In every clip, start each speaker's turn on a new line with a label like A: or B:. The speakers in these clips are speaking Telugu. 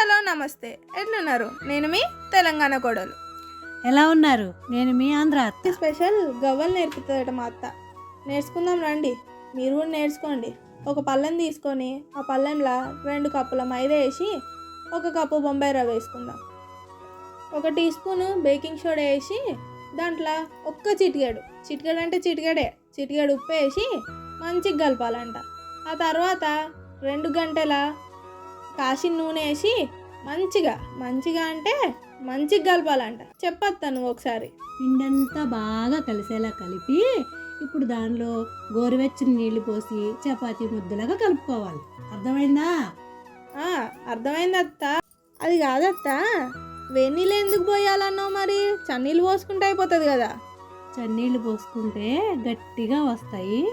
A: హలో నమస్తే, ఎట్లున్నారు? నేను మీ తెలంగాణ కోడలు.
B: ఎలా ఉన్నారు? నేను మీ ఆంధ్ర అత్త.
A: స్పెషల్ గవ్వలు నేర్పుతుందట మా అత్త. నేర్చుకుందాం రండి, మీరు కూడా నేర్చుకోండి. ఒక పళ్ళెం తీసుకొని ఆ పళ్ళెంలో 2 కప్పుల మైదా వేసి 1 కప్పు బొంబాయి రవ్వ వేసుకుందాం. 1 టీ స్పూను బేకింగ్ సోడా వేసి దాంట్లో చిటికెడు అంటే చిటికెడు ఉప్పు వేసి మంచిగా కలపాలంట. ఆ తర్వాత 2 గంటల కాసిన నూనె వేసి మంచిగా అంటే మంచిగా కలపాలంట. చెప్పొత్తా నువ్వు ఒకసారి.
B: పిండంతా బాగా కలిసేలా కలిపి ఇప్పుడు దానిలో గోరువెచ్చని నీళ్లు పోసి చపాతీ ముద్దలాగా కలుపుకోవాలి. అర్థమైందా?
A: అర్థమైంది అత్త. అది కాదత్త, వేడినీళ్ళు ఎందుకు పోయాలన్నావు? మరి చన్నీళ్ళు పోసుకుంటే అయిపోతుంది కదా.
B: చన్నీళ్ళు పోసుకుంటే గట్టిగా వస్తాయి,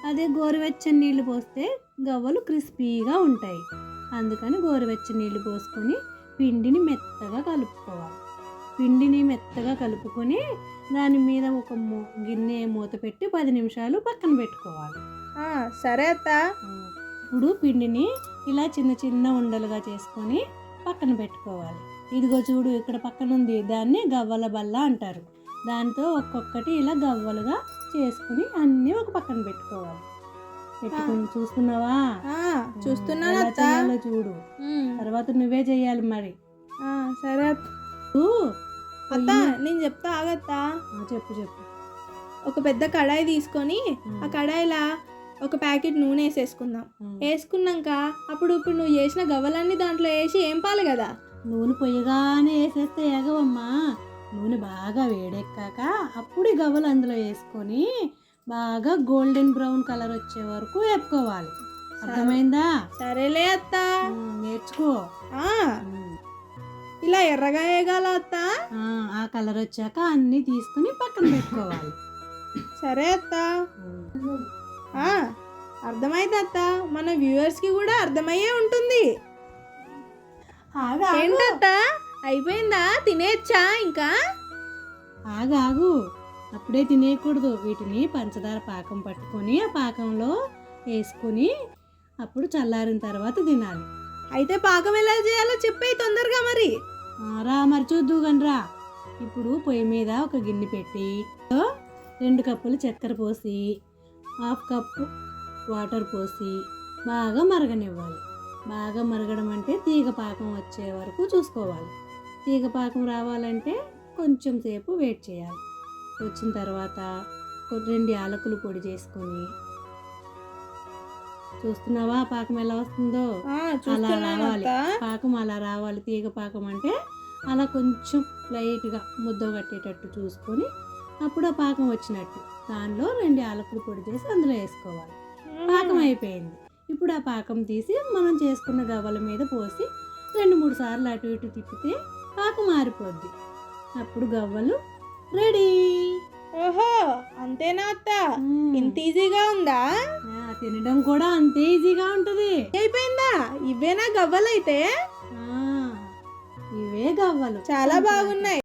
B: అదే గోరువెచ్చని నీళ్లు పోస్తే గవ్వలు క్రిస్పీగా ఉంటాయి. అందుకని గోరువెచ్చని నీళ్లు పోసుకొని పిండిని మెత్తగా కలుపుకోవాలి. పిండిని మెత్తగా కలుపుకొని దాని మీద ఒక గిన్నె మూత పెట్టి 10 నిమిషాలు పక్కన పెట్టుకోవాలి.
A: సరే అత్త.
B: ఇప్పుడు పిండిని ఇలా చిన్న చిన్న ఉండలుగా చేసుకొని పక్కన పెట్టుకోవాలి. ఇదిగో చూడు, ఇక్కడ పక్కన ఉంది, దాన్ని గవ్వల బల్ల అంటారు. దాంతో ఒక్కొక్కటి ఇలా గవ్వలుగా చేసుకుని అన్నీ ఒక పక్కన పెట్టుకోవాలి. పెట్టుకుని చూస్తున్నావా?
A: చూస్తున్నాను అత్త.
B: చూడు, తర్వాత నువ్వే చెయ్యాలి మరి.
A: సరే అత్త, నేను చెప్తా ఆగత్తా.
B: చెప్పు.
A: ఒక పెద్ద కడాయి తీసుకొని ఆ కడాయిలా 1 ప్యాకెట్ నూనె వేసేసుకుందాం. వేసుకున్నాక ఇప్పుడు నువ్వు చేసిన గవ్వలన్నీ దాంట్లో వేసి ఏంపాలి కదా.
B: నూనె పొయ్యగానే వేసేస్తే ఎగవమ్మా. నూనె బాగా వేడెక్కాక అప్పుడు ఈ గవ్వలు అందులో వేసుకొని బాగా గోల్డెన్ బ్రౌన్ కలర్ వచ్చే వరకు వేపుకోవాలి. అర్థమైందా?
A: సరేలే అత్త,
B: నేర్చుకో.
A: ఇలా ఎర్రగా వేగాల అత్త.
B: ఆ కలర్ వచ్చాక అన్నీ తీసుకుని పక్కన పెట్టుకోవాలి.
A: సరే అత్త. అర్థమైంది అత్త, మన వ్యూవర్స్కి కూడా అర్థమయ్యే ఉంటుంది. ఏంటత్త, అయిపోయిందా? తినేచ్చా ఇంకా?
B: ఆగాగు, అప్పుడే తినేయకూడదు. వీటిని పంచదార పాకం పట్టుకొని ఆ పాకంలో వేసుకొని అప్పుడు చల్లారిన తర్వాత తినాలి.
A: అయితే పాకం ఎలా చేయాలో చెప్పేయి తొందరగా మరి.
B: మరి చూద్దు గనరా. ఇప్పుడు పొయ్యి మీద ఒక గిన్నె పెట్టి 2 కప్పులు చక్కెర పోసి 1/2 కప్పు వాటర్ పోసి బాగా మరగనివ్వాలి. బాగా మరగడం అంటే తీగ పాకం వచ్చే వరకు చూసుకోవాలి. తీగ పాకం రావాలంటే కొంచెం సేపు వెయిట్ చేయాలి. వచ్చిన తర్వాత 2 యాలకులు పొడి చేసుకొని, చూస్తున్నావా పాకం ఎలా వస్తుందో? అలా రావాలి పాకం, అలా రావాలి. తీగ పాకం అంటే అలా కొంచెం లైట్గా ముద్ద కట్టేటట్టు చూసుకొని అప్పుడు ఆ పాకం వచ్చినట్టు దానిలో 2 యాలకులు పొడి చేసి అందులో వేసుకోవాలి. పాకం అయిపోయింది. ఇప్పుడు ఆ పాకం తీసి మనం చేసుకున్న గవ్వల మీద పోసి 2-3 సార్లు అటు ఇటు తిప్పితే పాకం మారిపోద్ది. అప్పుడు గవ్వలు రెడీ.
A: ఓహో, అంతేనా అత్త? ఇంత ఈజీగా ఉందా?
B: తినడం కూడా అంతే ఈజీగా ఉంటుంది.
A: అయిపోయిందా? ఇవేనా గవ్వలు? అయితే
B: ఇవే గవ్వలు.
A: చాలా బాగున్నాయి.